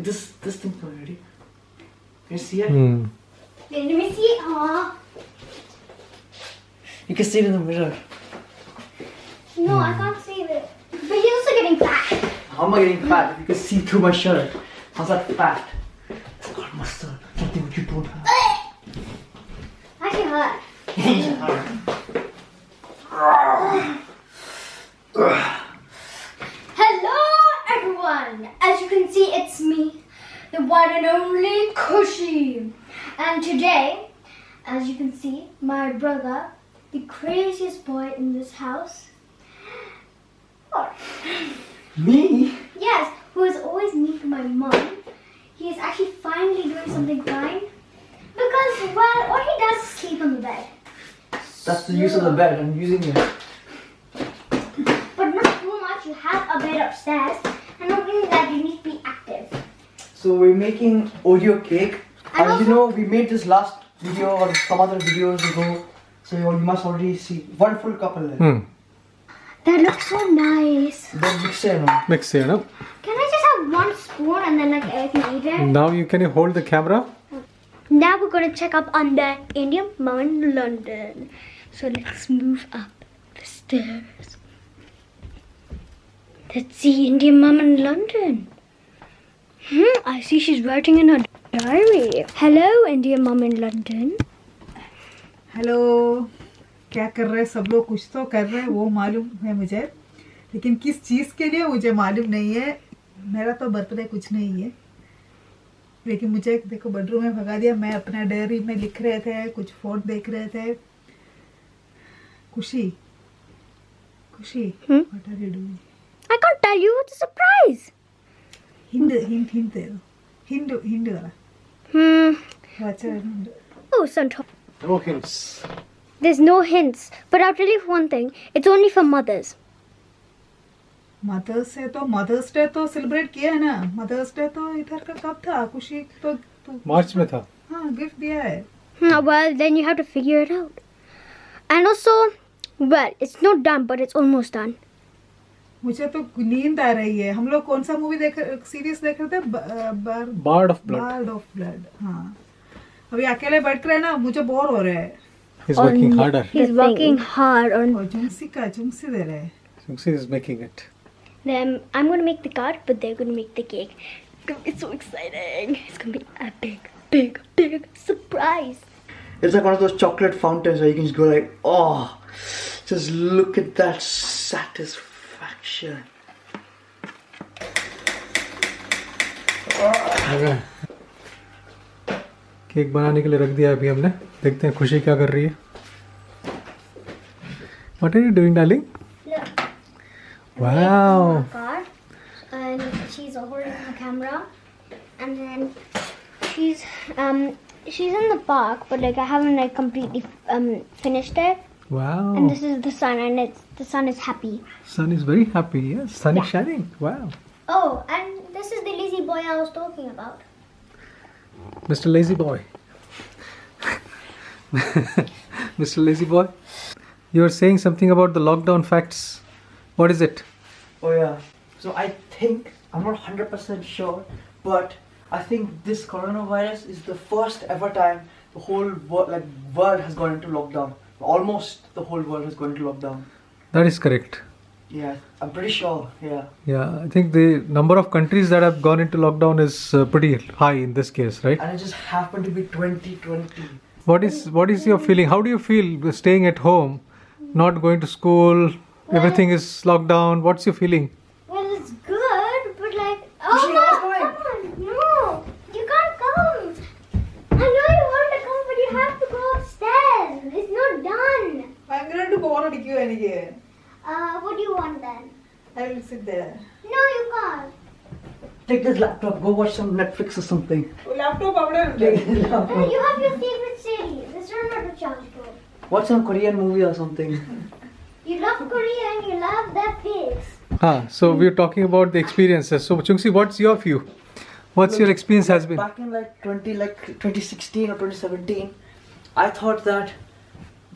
this thing already. Can you see it? Let me see. Aww. You can see it in the mirror. No, I can't see it. But he's also getting fat. How am I getting fat? You can see through my shirt. How's that fat? It's called muscle. Something which you don't have. I can hurt. Hello, everyone. As you can see, it's me, the one and only Kushi. And today, as you can see, my brother, the craziest boy in this house. What? Me? Yes, who is always mean to my mom. He is actually finally doing something fine. Because, well, all he does is sleep on the bed. That's the use of the bed. I'm using it. But not too much. You have a bed upstairs. And not only that, you need to be active. So we're making Oreo cake. And And you know, we made this last video or some other videos ago. So you must already see. One full cup of it. That looks so nice. Then mix it now. Mix it up. Can I just have one spoon and then like I can eat it? Now can you hold the camera? Now we're going to check up on the Indian mom in London. So let's move up the stairs. Let's see Indian mom in London. I see she's writing in her diary. Hello, Indian mom in London. Hello क्या कर रहे हैं सब लोग कुछ तो कर रहे हैं वो मालूम है मुझे लेकिन किस चीज़ के लिए मुझे मालूम नहीं है मेरा तो बर्थडे कुछ नहीं है लेकिन मुझे देखो बेडरूम में भगा दिया मैं अपना डायरी में लिख रहे थे कुछ फोन देख रहे थे खुशी खुशी what are you doing I can't tell you. It's a surprise. हिंद वाला अच्छा हिंद Oh, Santo. No hints. There's no hints. But I'll tell you one thing. It's only for mothers. Mother's Day तो सेलिब्रेट किया है ना mother's Day तो इधर का कब था खुशी तो मार्च में था. हाँ गिफ्ट दिया है Well, then you have to figure it out. And also, well, it's not done, but it's almost done. मुझे तो नींद आ रही है हम लोग कौन सा मूवी सीरीज देख रहे थे Bard of blood. Bard of Blood हाँ अभी अकेले बैठ कर ना मुझे बोर हो रहा है He's working harder. He's working hard on और जुमसी दे रहे हैं Suksi is making it. them. I'm going to make the card, but they're going to make the cake. It's going to be so exciting. It's going to be a big surprise. It's like one of those chocolate fountains where you can just go like, oh, just look at that satisfaction. Cake बनाने के लिए रख दिया अभी हमने. देखते हैं खुशी क्या कर रही है. What are you doing, darling? Look. Wow. Card. And she's holding the camera. And then she's in the park, but like I haven't like completely finished it. Wow. And this is the sun, and the sun is happy. Sun is very happy. Yes, sun is shining. Wow. Oh, and this is the lazy boy I was talking about. Mr. Lazy Boy. Mr. Lazy Boy. You were saying something about the lockdown facts. What is it? Oh yeah. So I think, I'm not 100% sure, but I think this coronavirus is the first ever time the whole world has gone into lockdown. Almost the whole world has gone into lockdown. That is correct. Yeah, I'm pretty sure. Yeah. Yeah, I think the number of countries that have gone into lockdown is pretty high in this case, right? And it just happened to be 2020. What is your feeling? How do you feel staying at home, not going to school, everything is locked down? What's your feeling? Well, it's good, but like, Kushi, oh what's no, come on, no, you can't come. I know you want to come, but you have to go upstairs. It's not done. ഭയങ്കരമായിട്ട് ബോറടിക്കുവോ എനിക്ക് What do you want then? I will sit there. No, you can't. Take this laptop, go watch some Netflix or something. Laptop അവിടെ ഉണ്ട് Take this laptop. You have your favorite series. This one not a charge code. Watch some Korean movie or something. You love Korea and you love their pigs. So we're talking about the experiences. So Chungsi, what's your view? What's your experience has been? Back in like 2016 or 2017, I thought that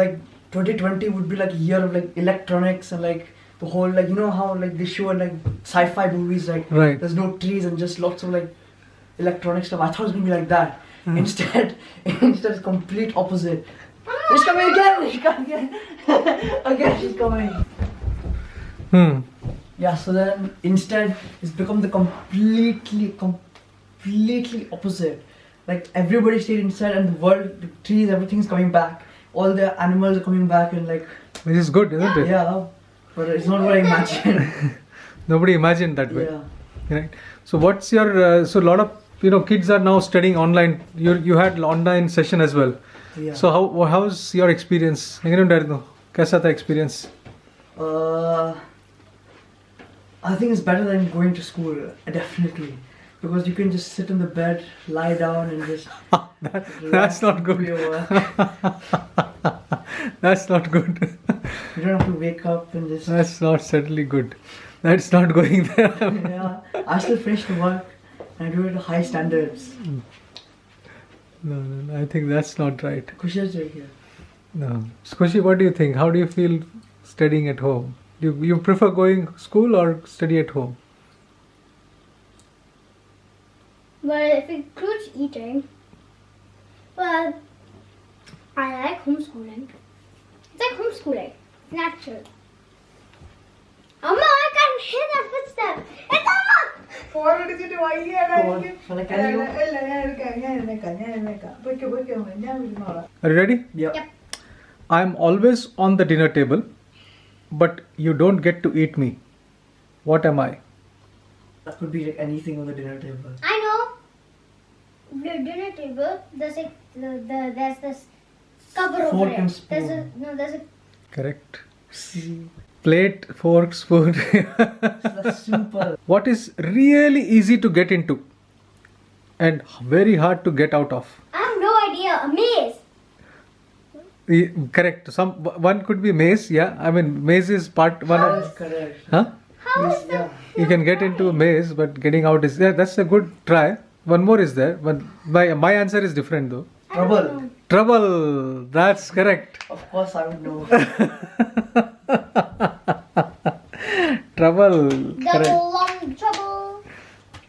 like 2020 would be like a year of like electronics and like the whole like you know how like they show in like sci-fi movies like Right. there's no trees and just lots of like electronic stuff. I thought it was gonna be like that. Instead, it's complete opposite. She's coming again. She's coming again. Again, she's coming. Yeah. So then, instead, it's become the completely opposite. Like everybody stayed inside, and the world, the trees, everything's coming back. All the animals are coming back, and like. Which is good, isn't it? Yeah. But it's not what I imagined. Nobody imagined that way. Yeah. Right. So what's your so a lot of kids are now studying online. You had online session as well. Yeah. So how's your experience? कैसा था experience? I think it's better than going to school, definitely, because you can just sit in the bed, lie down, and just. That's not good. That's not good. You don't have to wake up and just. That's not certainly good. That's not going there. Yeah, I still finish the work and I do it at high standards. No, I think that's not right. Kusha's right here. No. Kushi, what do you think? How do you feel studying at home? Do you prefer going school or study at home? Well, if it includes eating, well, I like homeschooling. It's like homeschooling. It's natural. Amma, I can hear that footstep. It's up! ഫോറടിച്ചിട്ട് വയ്യടാ Come on, എനിക്ക്. shall I carry you? അല്ല, ഞാൻ എഴുന്നേക്കാം. പൊയ്ക്കോ, മോനെ, ഞാൻ വിടുന്നോളാം. Are you ready? Yeah. Yep. I'm always on the dinner table, but you don't get to eat me. What am I? That could be like anything on the dinner table. I know. The dinner table, there's this cover over Fork it. and spoon. There's a Correct. Plate, fork, spoon. That's simple. What is really easy to get into and very hard to get out of? I have no idea. A maze. Correct. One could be maze. Yeah, I mean maze is part one. That is correct. Huh? How Yes, is that? yeah. You can get into a maze, but getting out is that's a good try. One more is there, but my answer is different though. Trouble. Trouble. That's correct. Of course, I would know. Trouble. Correct. Double long trouble.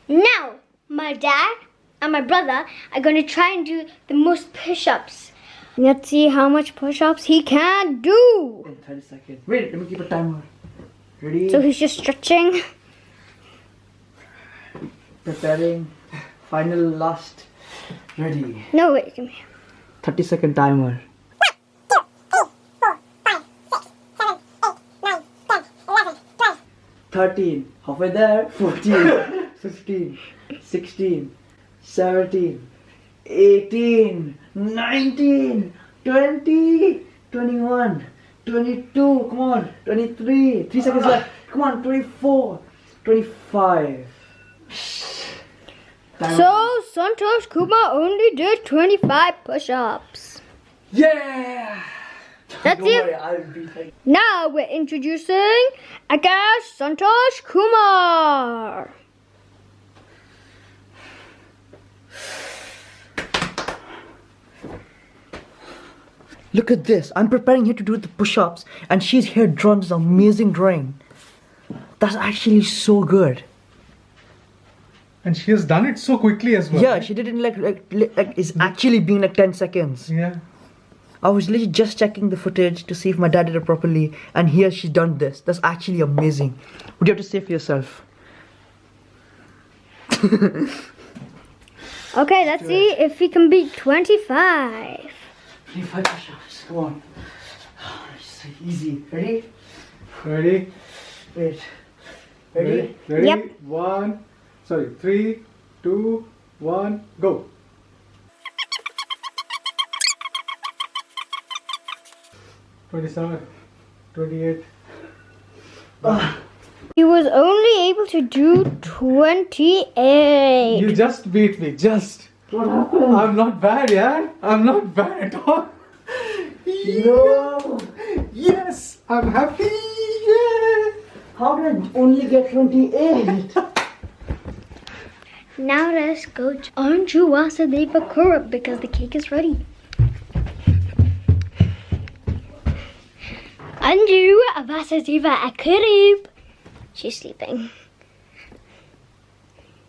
Now, my dad and my brother are going to try and do the most push-ups. Let's see how much push-ups he can do. In 30 seconds. Wait, let me keep a timer. Ready? So he's just stretching. Preparing. Final last. Ready. No, wait, come here. 30-second timer. 13, halfway there, 14, 15, 16, 17, 18, 19, 20, 21, 22, come on, 23, 3 seconds left, come on, 24, 25. Time So Santosh Kumar only did 25 push-ups. yeah! That's Don't it. worry, I'll be like. Now we're introducing Akash Santosh Kumar. Look at this. I'm preparing her to do the push-ups and she's here drawing this amazing drawing. That's actually so good. And she has done it so quickly as well. Yeah, she did it in like it's actually been like 10 seconds. Yeah. I was literally just checking the footage to see if my dad did it properly, and here she's done this. That's actually amazing. What do you have to say for yourself? Okay, let's see if he can beat 25. 25 push-ups. Come on. It's easy. Ready? Ready? Wait. Ready? Ready? Yep. 3, 2, 1, go. 27, 28. He was only able to do 28. You just beat me, just. What happened? I'm not bad, yeah? I'm not bad at all. No! Yes, I'm happy. Yeah. How did I only get 28? Now let's go to Anju Vasudeva Kurup because the cake is ready. Anju Vasudeva Kurup. She's sleeping.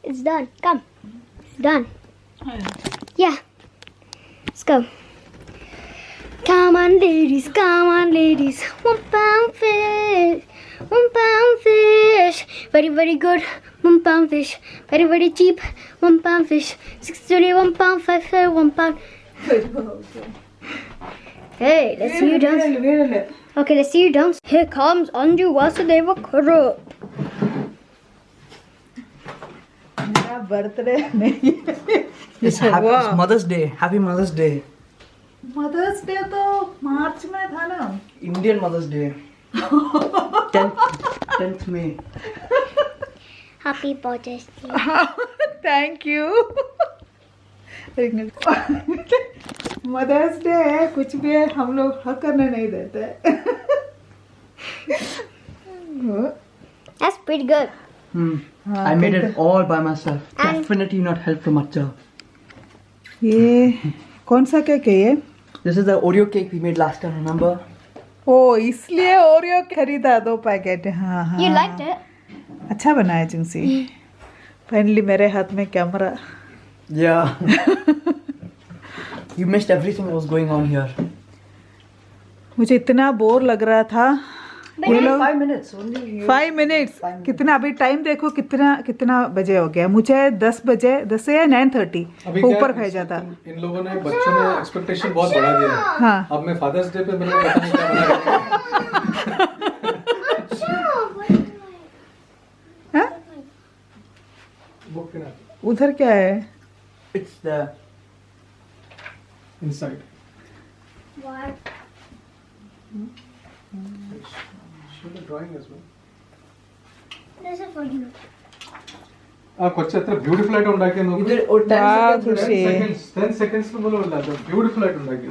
It's done. Come. Done. Yeah. Let's go. Come on, ladies. Come on, ladies. £1 fish. £1 fish. Very, very good. £1 fish. Very, very cheap. £1 fish. 6.30 £1, 5 £1. Hey, let's see you dance. Okay, let's see you dance. Here comes Anju Vasudeva Karup. मेरा birthday नहीं It's Mother's Day. Happy Mother's Day. Mother's Day तो March में था ना. Indian Mother's Day. 10th May. Happy birthday. Thank you. Mother's Day है, कुछ भी है, हम लोग हक करने नहीं देते. That's pretty good. I made it all by myself. Definitely not help from Acha. ये कौन सा केक है ये? This is the Oreo cake we made last time, remember? ओ इसलिए ओरियो खरीदा 2 पैकेट. हाँ हाँ. You liked it? अच्छा बनाया जुंसी. फाइनली मेरे हाथ में camera. Yeah. You missed everything that was going on here. मुझे इतना बोर लग रहा था. ये लोग 5 minutes only. 5 मिनट्स. कितना अभी टाइम देखो कितना बजे हो गया. मुझे 10 बजे 10 या 9:30 ऊपर भेजा था. इन लोगों ने बच्चों ने एक्सपेक्टेशन बहुत बढ़ा दिया है. हाँ. अब मैं फादर्स डे पे मेरे को पता नहीं क्या बना. हाँ? बुक के उधर क्या है? It's the inside. What? Show the drawing as well. This is for you. కొంచెం అത്ര బ్యూటిఫుల్ ఐటమ్ ఉండాకి నువ్వు either or 10 Wow, seconds. Khushi. 10 seconds లో బోలో వెళ్ళా బ్యూటిఫుల్ ఐటమ్ ఉండాకి.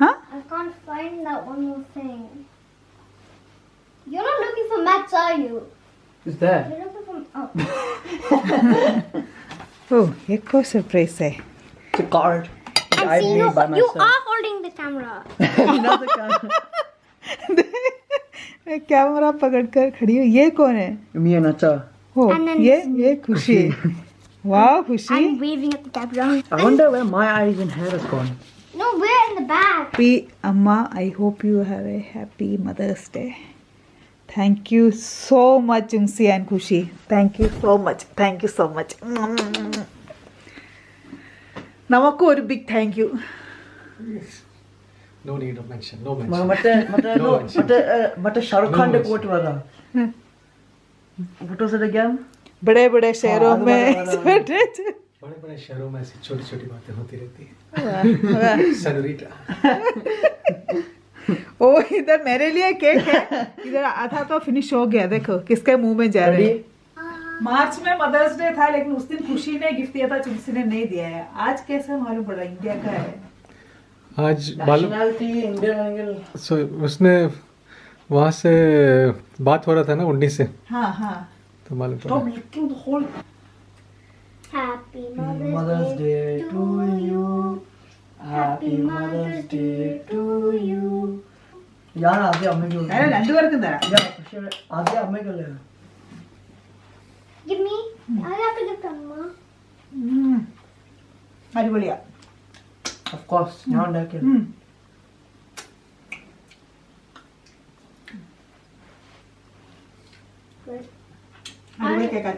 हाँ? I can't find that one more thing. You're not looking for maths, are you? Is there? You're looking for. Oh. ओह ये को surprise है. It's a card. And I see, made by you myself. are holding the camera. Not the camera. मैं camera पकड़कर खड़ी हूँ. ये कौन है? Me and Acha. हो And then ये खुशी. वाह खुशी. I'm waving at the camera. I wonder where my eyes and hair has gone. No, we're in the back. Happy amma. I hope you have a happy mother's day. Thank you so much जुंसी and Khushi. Thank you so much. Thank you so much. നമുക്ക് ഒരു big thank you. No need of mention. No mention. Mata Shahrukh Khan No de quote wala. What was it again? बड़े बड़े शहरों हाँ, में बड़े बड़े शहरों में ऐसी छोटी छोटी बातें होती रहती है. सनोरीटा. ओ इधर मेरे लिए केक है. इधर आधा तो फिनिश हो गया. देखो किसके मुंह में जा रहे Ready? हैं. मार्च में मदर्स डे था लेकिन उस दिन खुशी ने गिफ्ट दिया था, चुमसी ने नहीं दिया है. आज कैसे मालूम पड़ा इंडिया का है. आज मालूम. Nationality, Indian angle. सो उसने वहाँ से बात हो रहा था ना 19 से, हाँ हाँ. तो मालूम Stop पड़ा. licking the whole. Happy Mother's Day to you. Happy Mother's Day to you. यार आगे अम्मे को. अरे രണ്ടുപേർക്കും തരാം. यार आगे अम्मे को ले. Give me. I have to give Grandma. അടിപൊളിയാ. Of course. यहाँ लेके. Good. അടിപൊളി കേക്കാ.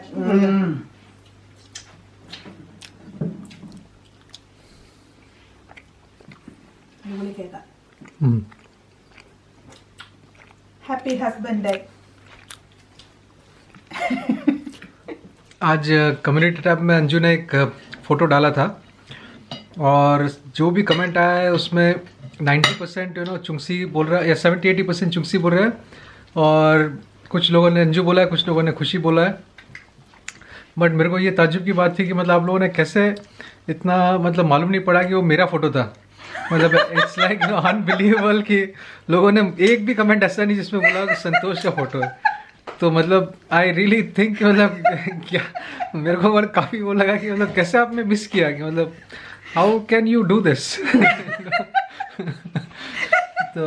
अडिपोली केका. Happy husband day. आज कम्युनिटी टैब में अंजू ने एक फ़ोटो डाला था और जो भी कमेंट आया है उसमें 90% चुंगसी बोल रहा है या 70-80% चुंगसी बोल रहा है और कुछ लोगों ने अंजू बोला है, कुछ लोगों ने खुशी बोला है. बट मेरे को ये ताज्जुब की बात थी कि मतलब आप लोगों ने कैसे इतना मतलब मालूम नहीं पड़ा कि वो मेरा फ़ोटो था. मतलब इट्स लाइक अनबिलीवेबल कि लोगों ने एक भी कमेंट ऐसा नहीं जिसमें बोला कि संतोष का फ़ोटो है. तो मतलब आई रियली थिंक मतलब क्या मेरे को मतलब काफ़ी वो लगा कि मतलब कैसे आपने मिस किया कि मतलब how can you do this. तो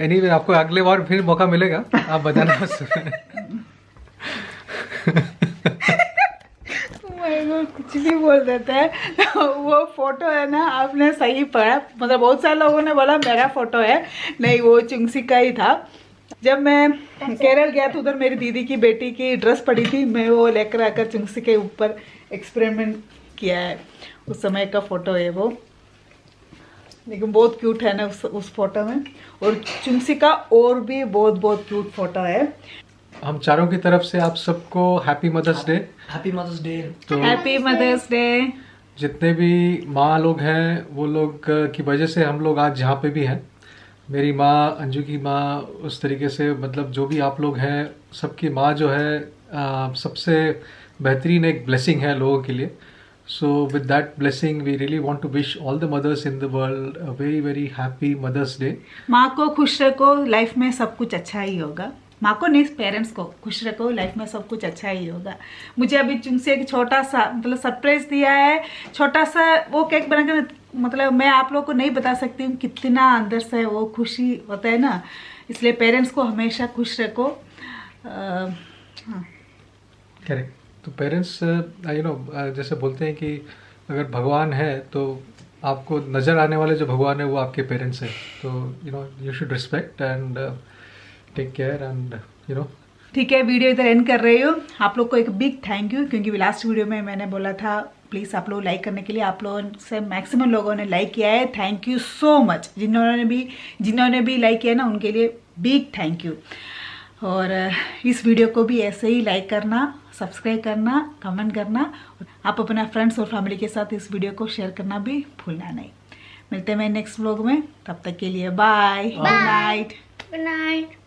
एनीवे आपको अगले बार फिर मौका मिलेगा, आप बताना बस. कुछ भी बोल देते हैं। वो फोटो है ना, आपने सही पढ़ा, मतलब बहुत सारे लोगों ने बोला मेरा फोटो है, नहीं वो चुंगसी का ही था। जब मैं केरल गया था उधर मेरी दीदी की बेटी की ड्रेस पड़ी थी, मैं वो लेकर आकर चुंगसी के ऊपर एक्सपेरिमेंट किया है, उस समय का फोटो है वो। लेकिन बहुत क्यूट है ना उस फोटो में, और चुंगसी का और भी बहुत क्यूट फोटो है। हम चारों की तरफ से आप सबको happy mother's Day. Happy mother's Day. तो हैप्पी मदर्स डे। जितने भी माँ लोग हैं वो लोग की वजह से हम लोग आज जहाँ पे भी हैं, मेरी माँ, अंजू की माँ, उस तरीके से मतलब जो भी आप लोग हैं सबकी माँ जो है सबसे बेहतरीन एक ब्लेसिंग है लोगों के लिए। So with that blessing, we really want to wish all the mothers in the world a very happy Mother's Day. माँ को खुश रखो, लाइफ में सब कुछ अच्छा ही होगा। माँ को नहीं, पेरेंट्स को खुश रखो, लाइफ में सब कुछ अच्छा ही होगा। मुझे अभी चुंगसी एक छोटा सा मतलब सरप्राइज दिया है, छोटा सा वो केक बनाकर, मतलब मैं आप लोगों को नहीं बता सकती हूँ कितना अंदर से वो खुशी होता है ना, इसलिए पेरेंट्स को हमेशा खुश रखो। हाँ करेक्ट। तो पेरेंट्स जैसे बोलते हैं कि अगर भगवान है तो आपको नज़र आने वाले जो भगवान है वो आपके पेरेंट्स हैं, तो you should respect and take care and ठीक है, वीडियो इधर एंड कर रही हूँ। आप लोग को एक बिग थैंक यू, क्योंकि लास्ट वीडियो में मैंने बोला था प्लीज़ आप लोग लाइक करने के लिए, आप लोगों से मैक्सिमम लोगों ने लाइक किया है। Thank you so much. जिन्होंने भी लाइक किया ना उनके लिए बिग थैंक यू। और इस वीडियो को भी ऐसे ही लाइक करना, सब्सक्राइब करना, कमेंट करना, आप अपना फ्रेंड्स और फैमिली के साथ इस वीडियो को शेयर करना भी भूलना नहीं। मिलते हैं नेक्स्ट व्लॉग में, तब तक के लिए bye, good night. Good night.